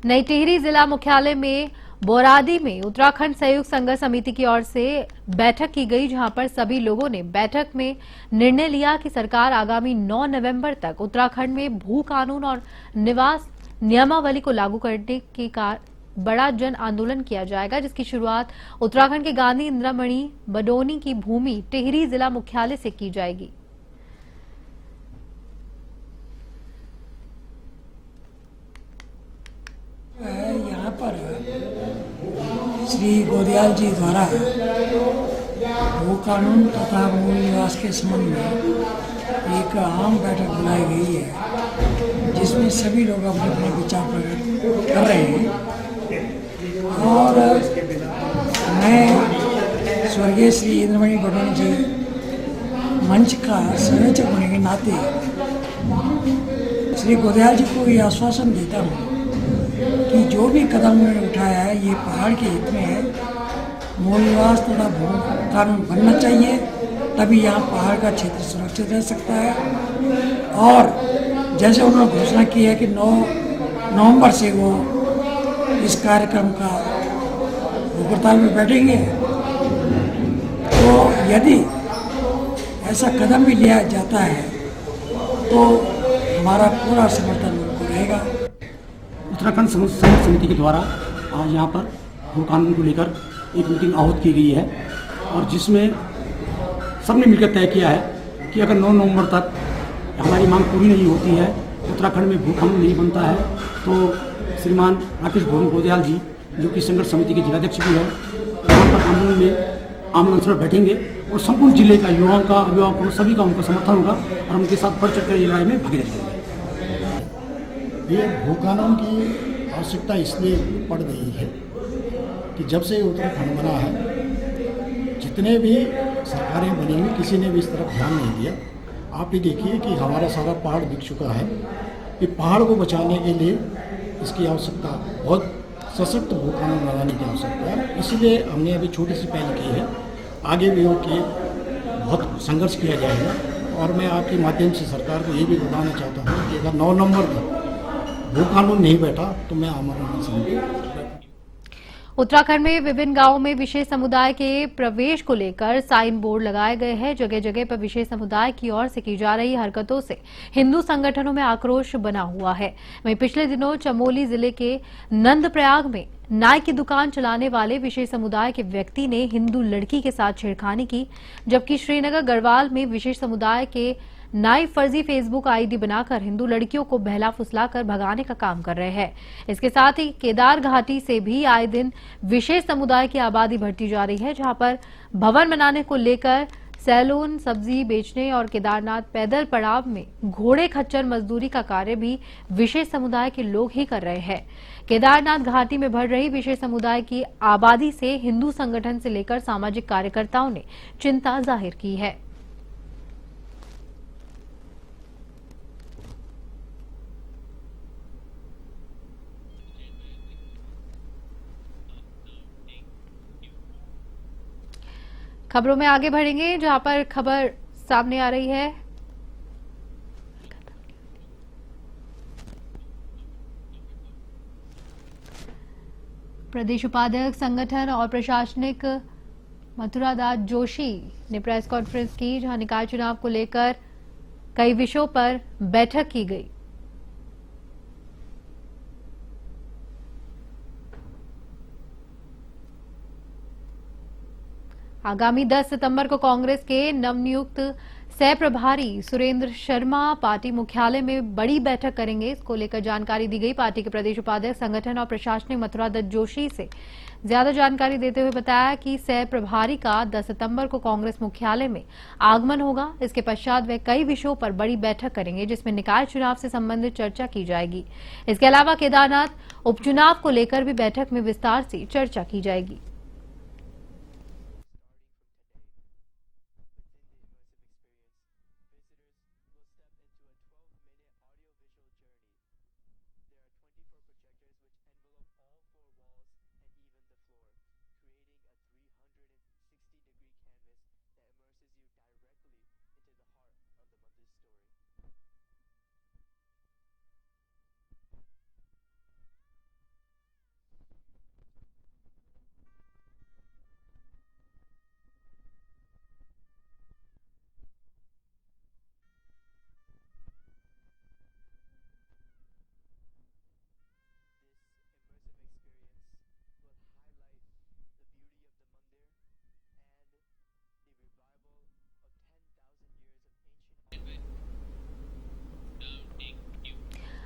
नई टिहरी जिला मुख्यालय में बोरादी में उत्तराखंड सहयोग संघर्ष समिति की ओर से बैठक की गई, जहां पर सभी लोगों ने बैठक में निर्णय लिया कि सरकार आगामी 9 नवंबर तक उत्तराखंड में भू कानून और निवास नियमावली को लागू करने के बड़ा जन आंदोलन किया जाएगा, जिसकी शुरुआत उत्तराखंड के गांधी इंदिरामणि बडोनी की भूमि टिहरी जिला मुख्यालय से की जाएगी। यहाँ पर श्री गोदयाल जी द्वारा भू कानून तथा मूल निवास के संबंध में एक आम बैठक बुलाई गई है, जिसमें सभी लोग अपने अपने विचार प्रकट कर रहे हैं। और मैं स्वर्गीय श्री इंद्रमणि बडोनी जी मंच का संयोजक होने के नाते श्री गोदयाल जी को ये आश्वासन देता हूँ कि जो भी कदम उन्होंने उठाया है ये पहाड़ के हित में है। मूल निवास तथा भू कानून बनना चाहिए, तभी यहाँ पहाड़ का क्षेत्र सुरक्षित रह सकता है। और जैसे उन्होंने घोषणा की है कि 9 नवंबर से वो इस कार्यक्रम का भूगर्ताल में बैठेंगे, तो यदि ऐसा कदम भी लिया जाता है तो हमारा पूरा समर्थन उनको रहेगा। उत्तराखंड संघर्ष समिति के द्वारा आज यहाँ पर भू कानून को लेकर एक मीटिंग आहूत की गई है, और जिसमें सबने मिलकर तय किया है कि अगर 9 नवंबर तक हमारी मांग पूरी नहीं होती है, उत्तराखंड में भू कानून नहीं बनता है, तो श्रीमान राकेश गोदयाल जी, जो कि संघर्ष समिति के जिलाध्यक्ष भी है, यहाँ पर आंदोलन में आमरण पर बैठेंगे और संपूर्ण जिले का युवाओं का, अभिभावकों सभी का उनका समर्थन होगा और उनके साथ बढ़ चढ़कर लड़ाई में भागीदारी करेंगे। ये भू कानून की आवश्यकता इसलिए पड़ रही है कि जब से उत्तराखंड बना है, जितने भी सरकारें बनी हुई किसी ने भी इस तरफ ध्यान नहीं दिया। आप ही देखिए कि हमारा सारा पहाड़ बिक चुका है। कि पहाड़ को बचाने के लिए इसकी आवश्यकता, बहुत सशक्त भू कानून बनाने की आवश्यकता है। इसीलिए हमने अभी छोटी सी पहल की है, आगे भी होकर बहुत संघर्ष किया जाएगा। और मैं आपके माध्यम से सरकार को ये भी बताना चाहता हूँ कि अगर 9 नवंबर तक भू कानून नहीं बैठा तो मैं आमरण अनशन। उत्तराखंड में विभिन्न गांवों में विशेष समुदाय के प्रवेश को लेकर साइन बोर्ड लगाए गए हैं। जगह जगह पर विशेष समुदाय की ओर से की जा रही हरकतों से हिंदू संगठनों में आक्रोश बना हुआ है। वहीं पिछले दिनों चमोली जिले के नंदप्रयाग में नाई की दुकान चलाने वाले विशेष समुदाय के व्यक्ति ने हिंदू लड़की के साथ छेड़खानी की, जबकि श्रीनगर गढ़वाल में विशेष समुदाय के नाई फर्जी फेसबुक आईडी बनाकर हिंदू लड़कियों को बहला फुसलाकर भगाने का काम कर रहे हैं। इसके साथ ही केदार घाटी से भी आए दिन विशेष समुदाय की आबादी बढ़ती जा रही है, जहां पर भवन बनाने को लेकर सैलून, सब्जी बेचने और केदारनाथ पैदल पड़ाव में घोड़े खच्चर मजदूरी का कार्य भी विशेष समुदाय के लोग ही कर रहे हैं। केदारनाथ घाटी में बढ़ रही विशेष समुदाय की आबादी से हिंदू संगठन से लेकर सामाजिक कार्यकर्ताओं ने चिंता जाहिर की है। खबरों में आगे बढ़ेंगे, जहां पर खबर सामने आ रही है प्रदेश उपाध्यक्ष संगठन और प्रशासनिक मथुरादास जोशी ने प्रेस कॉन्फ्रेंस की, जहां निकाय चुनाव को लेकर कई विषयों पर बैठक की गई। आगामी 10 सितंबर को कांग्रेस के नवनियुक्त सह प्रभारी सुरेंद्र शर्मा पार्टी मुख्यालय में बड़ी बैठक करेंगे। इसको लेकर जानकारी दी गई। पार्टी के प्रदेश उपाध्यक्ष संगठन और प्रशासनिक मथुरादास जोशी से ज्यादा जानकारी देते हुए बताया कि सह प्रभारी का 10 सितंबर को कांग्रेस मुख्यालय में आगमन होगा। इसके पश्चात वे कई विषयों पर बड़ी बैठक करेंगे, जिसमें निकाय चुनाव से संबंधित चर्चा की जाएगी। इसके अलावा केदारनाथ उपचुनाव को लेकर भी बैठक में विस्तार से चर्चा की जाएगी।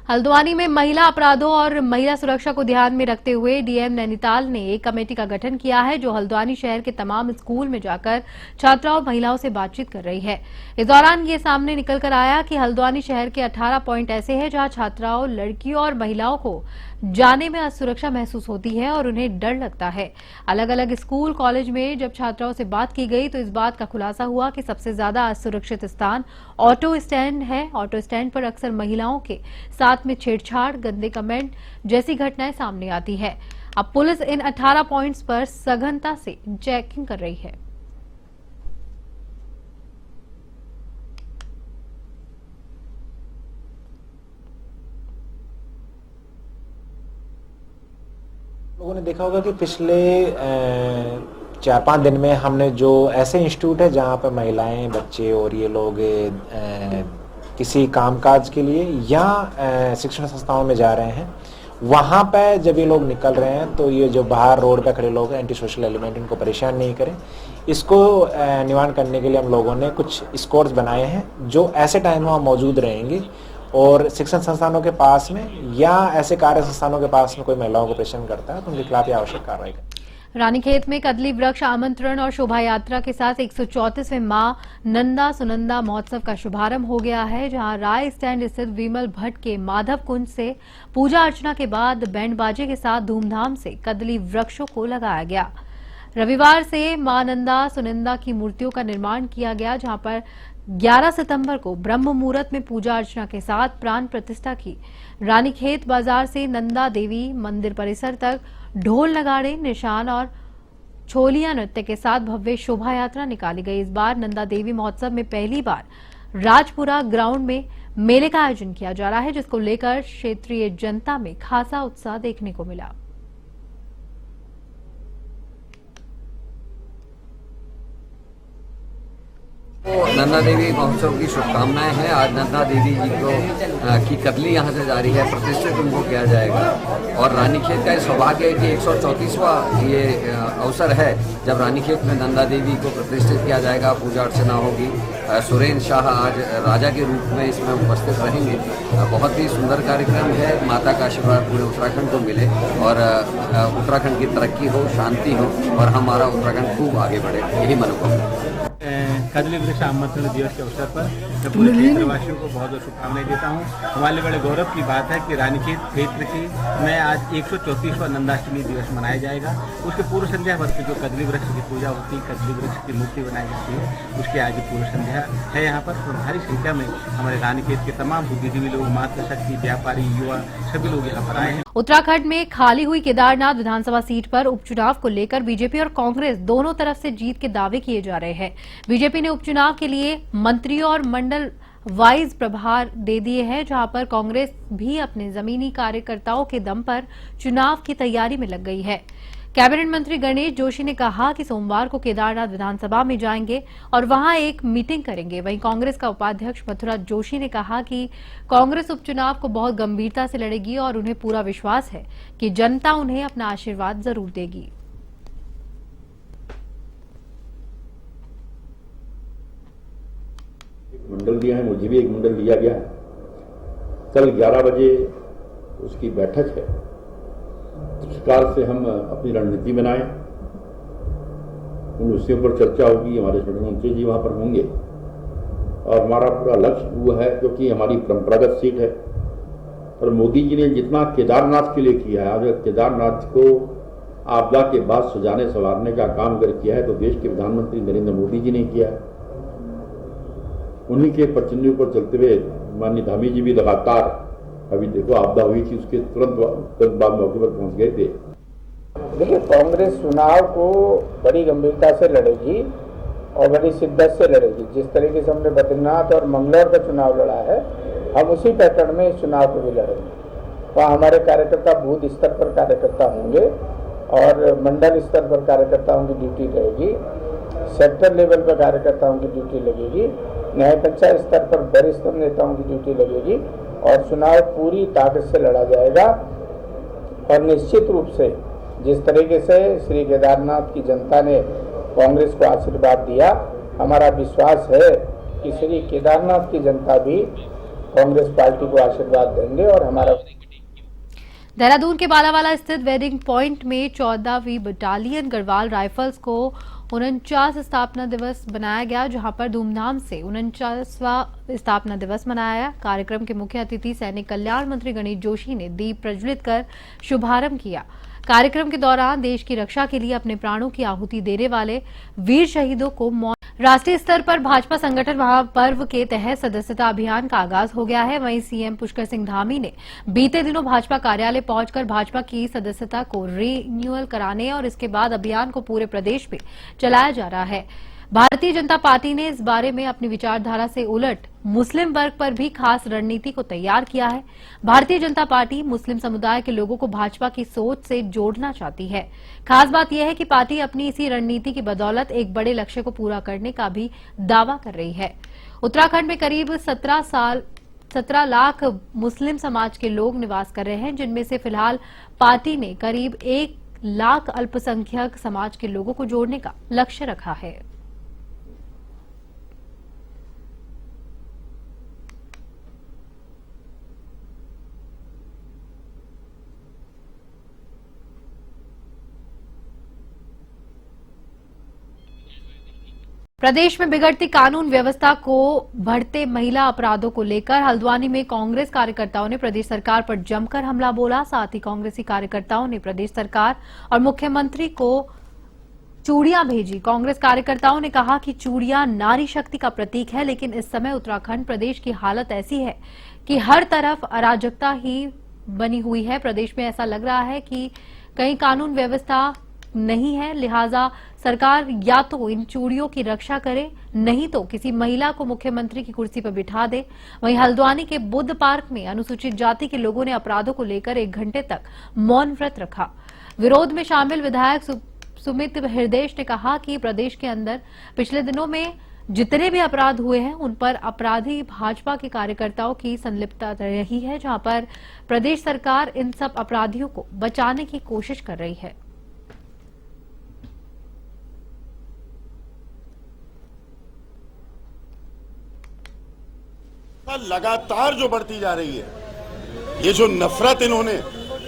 हल्द्वानी में महिला अपराधों और महिला सुरक्षा को ध्यान में रखते हुए डीएम नैनीताल ने एक कमेटी का गठन किया है जो हल्द्वानी शहर के तमाम स्कूल में जाकर छात्राओं और महिलाओं से बातचीत कर रही है। इस दौरान ये सामने निकल कर आया कि हल्द्वानी शहर के 18 पॉइंट ऐसे हैं जहां छात्राओं, लड़कियों और महिलाओं को जाने में असुरक्षा महसूस होती है और उन्हें डर लगता है। अलग अलग स्कूल, कॉलेज में जब छात्राओं से बात की गई तो इस बात का खुलासा हुआ कि सबसे ज्यादा असुरक्षित स्थान ऑटो स्टैंड है। ऑटो स्टैंड पर अक्सर महिलाओं के साथ में छेड़छाड़, गंदे कमेंट जैसी घटनाएं सामने आती है। अब पुलिस इन 18 पॉइंट्स पर सघनता से चेकिंग कर रही है। लोगों ने देखा होगा कि पिछले 4-5 दिन में हमने जो ऐसे इंस्टीट्यूट है जहाँ पर महिलाएं, बच्चे और ये लोग किसी कामकाज के लिए या शिक्षण संस्थाओं में जा रहे हैं, वहाँ पे जब ये लोग निकल रहे हैं तो ये जो बाहर रोड पे खड़े लोग हैं, एंटी सोशल एलिमेंट, इनको परेशान नहीं करें। इसको निवारण करने के लिए हम लोगों ने कुछ स्कोर्स बनाए हैं जो ऐसे टाइम में मौजूद रहेंगे और शिक्षण संस्थानों के पास में या ऐसे कार्य संस्थानों के पास में कोई महिलाओं को परेशान करता है तो उनके खिलाफ आवश्यक कार्रवाई करें। रानीखेत में कदली वृक्ष आमंत्रण और शोभा यात्रा के साथ 134वें मां नंदा सुनंदा महोत्सव का शुभारंभ हो गया है, जहां राय स्टैंड स्थित विमल भट्ट के माधव कुंज से पूजा अर्चना के बाद बैंड बाजे के साथ धूमधाम से कदली वृक्षों को लगाया गया। रविवार से मां नंदा सुनंदा की मूर्तियों का निर्माण किया गया, जहां पर 11 सितंबर को ब्रह्म मुहूर्त में पूजा अर्चना के साथ प्राण प्रतिष्ठा की। रानीखेत बाजार से नंदा देवी मंदिर परिसर तक ढोल, नगाड़े, निशान और छोलिया नृत्य के साथ भव्य शोभा यात्रा निकाली गई। इस बार नंदा देवी महोत्सव में पहली बार राजपुरा ग्राउंड में मेले का आयोजन किया जा रहा है, जिसको लेकर क्षेत्रीय जनता में खासा उत्साह देखने को मिला। नंदा देवी महोत्सव की शुभकामनाएं हैं। आज नंदा देवी जी को की कदली यहाँ से जारी है, प्रतिष्ठित उनको किया जाएगा और रानीखेत का सौभाग्य है कि 134वां ये अवसर है जब रानीखेत में नंदा देवी को प्रतिष्ठित किया जाएगा, पूजा अर्चना होगी। सुरेंद्र शाह आज राजा के रूप में इसमें उपस्थित रहेंगे। बहुत ही सुंदर कार्यक्रम है। माता का आशीर्वाद पूरे उत्तराखंड को मिले और उत्तराखंड की तरक्की हो, शांति हो और हमारा उत्तराखंड खूब आगे बढ़े, यही मनोकामना। कदली वृक्ष आमंत्रण दिवस के अवसर पर मैं पूरे क्षेत्रवासियों को बहुत बहुत शुभकामनाएं देता हूं। हमारे लिए बड़े गौरव की बात है कि रानीखेत क्षेत्र की में आज 134वां नंदाष्टमी दिवस मनाया जाएगा। उसके पूर्व संध्या पर जो कदली वृक्ष की पूजा होती है, कदली वृक्ष की मूर्ति बनाई जाती है, उसकी आज पूर्व संध्या है। यहाँ पर भारी संख्या में हमारे रानीखेत के तमाम बुद्धिजीवी लोग, मातृशक्ति, व्यापारी, युवा सभी लोग यहाँ पर आए हैं। उत्तराखंड में खाली हुई केदारनाथ विधानसभा सीट पर उपचुनाव को लेकर बीजेपी और कांग्रेस दोनों तरफ से जीत के दावे किए जा रहे हैं। बीजेपी ने उपचुनाव के लिए मंत्रियों और मंडल वाइज प्रभार दे दिए हैं, जहां पर कांग्रेस भी अपने जमीनी कार्यकर्ताओं के दम पर चुनाव की तैयारी में लग गई है। कैबिनेट मंत्री गणेश जोशी ने कहा कि सोमवार को केदारनाथ विधानसभा में जाएंगे और वहां एक मीटिंग करेंगे। वहीं कांग्रेस का उपाध्यक्ष मथुरा जोशी ने कहा कि कांग्रेस उपचुनाव को बहुत गंभीरता से लड़ेगी और उन्हें पूरा विश्वास है कि जनता उन्हें अपना आशीर्वाद जरूर देगी। मंडल दिया है, मुझे भी एक मंडल दिया गया है। कल 11 बजे उसकी बैठक है। इस प्रकार से हम अपनी रणनीति बनाएं, उन विषयों पर चर्चा होगी। हमारे प्रधानमंत्री जी वहां पर होंगे और हमारा पूरा लक्ष्य वो है, क्योंकि हमारी परंपरागत सीट है और मोदी जी ने जितना केदारनाथ के लिए किया है, आज केदारनाथ को आपदा के बाद सजाने संवारने का काम अगर किया है तो देश के प्रधानमंत्री नरेंद्र मोदी जी ने किया है। उन्हीं के प्रचन्यों पर चलते हुए माननीय धामी जी भी लगातार, अभी देखो आपदा हुई थी उसके तुरंत बाद मौके पर पहुंच गए थे। देखिए, कांग्रेस चुनाव को बड़ी गंभीरता से लड़ेगी और बड़ी शिद्दत से लड़ेगी। जिस तरीके से हमने बद्रीनाथ और मंगलौर का चुनाव लड़ा है, हम उसी पैटर्न में इस चुनाव को भी लड़ेंगे। वहाँ हमारे कार्यकर्ता बूथ स्तर पर कार्यकर्ता होंगे और मंडल स्तर पर कार्यकर्ताओं की ड्यूटी रहेगी, सेक्टर लेवल पर कार्यकर्ताओं की ड्यूटी लगेगी, न्याय पंचायत स्तर पर वरिष्ठ नेताओं की ड्यूटी लगेगी और चुनाव पूरी ताकत से लड़ा जाएगा। और निश्चित रूप से जिस तरीके से श्री केदारनाथ की जनता ने कांग्रेस को आशीर्वाद दिया, हमारा विश्वास है कि श्री केदारनाथ की जनता भी कांग्रेस पार्टी को आशीर्वाद देंगे और हमारा। देहरादून के बालावाला स्थित वेडिंग पॉइंट में 14वीं बटालियन गढ़वाल राइफल्स को 49 स्थापना दिवस बनाया गया, जहां पर धूमधाम से 49वां स्थापना दिवस मनाया। कार्यक्रम के मुख्य अतिथि सैनिक कल्याण मंत्री गणेश जोशी ने दीप प्रज्वलित कर शुभारंभ किया। कार्यक्रम के दौरान देश की रक्षा के लिए अपने प्राणों की आहुति देने वाले वीर शहीदों को राष्ट्रीय स्तर पर भाजपा संगठन महापर्व के तहत सदस्यता अभियान का आगाज हो गया है। वहीं सीएम पुष्कर सिंह धामी ने बीते दिनों भाजपा कार्यालय पहुंचकर भाजपा की सदस्यता को रिन्यूअल कराने और इसके बाद अभियान को पूरे प्रदेश में चलाया जा रहा है। भारतीय जनता पार्टी ने इस बारे में अपनी विचारधारा से उलट मुस्लिम वर्ग पर भी खास रणनीति को तैयार किया है। भारतीय जनता पार्टी मुस्लिम समुदाय के लोगों को भाजपा की सोच से जोड़ना चाहती है। खास बात यह है कि पार्टी अपनी इसी रणनीति की बदौलत एक बड़े लक्ष्य को पूरा करने का भी दावा कर रही है। उत्तराखंड में करीब 17 लाख मुस्लिम समाज के लोग निवास कर रहे हैं, जिनमें से फिलहाल पार्टी ने करीब 1 लाख अल्पसंख्यक समाज के लोगों को जोड़ने का लक्ष्य रखा है। प्रदेश में बिगड़ती कानून व्यवस्था को बढ़ते महिला अपराधों को लेकर हल्द्वानी में कांग्रेस कार्यकर्ताओं ने प्रदेश सरकार पर जमकर हमला बोला। साथ ही कांग्रेसी कार्यकर्ताओं ने प्रदेश सरकार और मुख्यमंत्री को चूड़ियां भेजी। कांग्रेस कार्यकर्ताओं ने कहा कि चूड़ियां नारी शक्ति का प्रतीक है, लेकिन इस समय उत्तराखंड प्रदेश की हालत ऐसी है कि हर तरफ अराजकता ही बनी हुई है। प्रदेश में ऐसा लग रहा है कि कहीं कानून व्यवस्था नहीं है, लिहाजा सरकार या तो इन चूड़ियों की रक्षा करे, नहीं तो किसी महिला को मुख्यमंत्री की कुर्सी पर बिठा दे। वहीं हल्द्वानी के बुद्ध पार्क में अनुसूचित जाति के लोगों ने अपराधों को लेकर 1 घंटे तक मौन व्रत रखा। विरोध में शामिल विधायक सुमित हृदयेश ने कहा कि प्रदेश के अंदर पिछले दिनों में जितने भी अपराध हुए हैं उन पर अपराधी भाजपा के कार्यकर्ताओं की संलिप्तता रही है, जहां पर प्रदेश सरकार इन सब अपराधियों को बचाने की कोशिश कर रही है। लगातार जो बढ़ती जा रही है, ये जो नफरत इन्होंने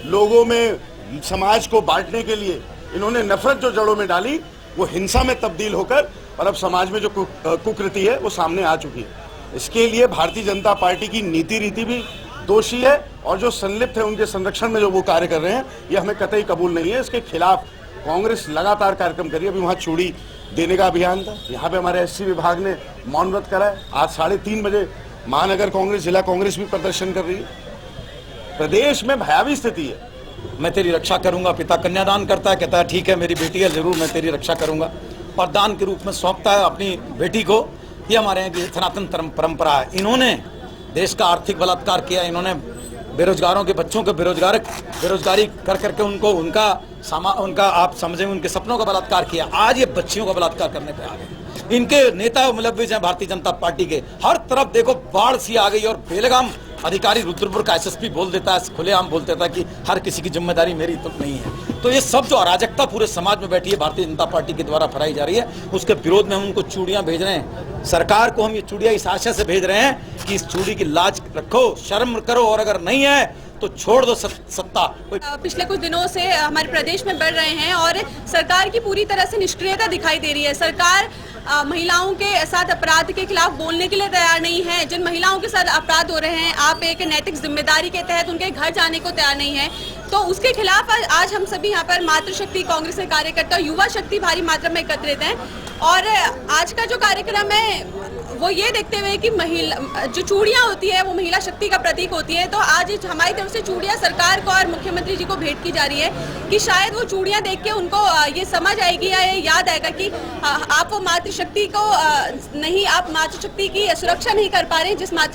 लोगों में, समाज को बांटने के लिए इन्होंने नफरत जो जड़ों में डाली, वो हिंसा में तब्दील होकर और अब समाज में जो कुकृति है वो सामने आ चुकी है। इसके लिए भारतीय जनता पार्टी की नीति रीति भी दोषी है और जो संलिप्त है उनके संरक्षण में जो वो कार्य कर रहे हैं, ये हमें कतई कबूल नहीं है। इसके खिलाफ कांग्रेस लगातार कार्यक्रम कर रही है। अभी वहाँ चूड़ी देने का अभियान था, यहाँ पे हमारे एससी विभाग ने मौन व्रत करा है। आज 3:30 बजे महानगर कांग्रेस, जिला कांग्रेस भी प्रदर्शन कर रही है। प्रदेश में भयावह स्थिति है। मैं तेरी रक्षा करूंगा। पिता कन्यादान करता है, कहता है ठीक है मेरी बेटी है, जरूर मैं तेरी रक्षा करूंगा, और दान के रूप में सौंपता है अपनी बेटी को। ये हमारे यहाँ की सनातन परंपरा है। इन्होंने देश का आर्थिक बलात्कार किया, इन्होंने बेरोजगारों के बच्चों को बेरोजगारी कर करके उनका आप समझें उनके सपनों का बलात्कार किया। आज ये बच्चियों का बलात्कार करने पे आ गए। इनके नेता मुलव्विस हैं भारतीय जनता पार्टी के। हर तरफ देखो बाढ़ सी आ गई, और बेलगाम अधिकारी रुद्रपुर का एसएसपी बोल देता है, खुलेआम बोल देता है कि हर किसी की जिम्मेदारी मेरी तो नहीं है। तो ये सब जो अराजकता पूरे समाज में बैठी है भारतीय जनता पार्टी के द्वारा फैलाई जा रही है, उसके विरोध में हम उनको चूड़ियां भेज रहे हैं। सरकार को हम ये चूड़ियां इस आशय से भेज रहे हैं कि इस चूड़ी की लाज रखो, शर्म करो, और अगर नहीं है तो छोड़ दो सत्ता। पिछले कुछ दिनों से हमारे प्रदेश में बढ़ रहे हैं और सरकार की पूरी तरह से निष्क्रियता दिखाई दे रही है। सरकार महिलाओं के साथ अपराध के खिलाफ बोलने के लिए तैयार नहीं है। जिन महिलाओं के साथ अपराध हो रहे हैं, आप एक नैतिक जिम्मेदारी के तहत उनके घर जाने को तैयार नहीं है, तो उसके खिलाफ आज हम सभी यहाँ पर मातृशक्ति कांग्रेस के कार्यकर्ता, युवा शक्ति भारी मात्रा में एकत्रित हैं। और आज का जो कार्यक्रम है वो ये देखते हुए कि महिला जो चूड़ियाँ होती है वो महिला शक्ति का प्रतीक होती है, तो आज हमारी तरफ से चूड़ियाँ सरकार को और मुख्यमंत्री जी को भेंट की जा रही है कि शायद वो चूड़ियाँ देख के उनको ये समझ आएगी या ये याद आएगा कि आप वो मातृशक्ति को नहीं, आप मातृशक्ति की सुरक्षा नहीं कर पा रहे हैं जिस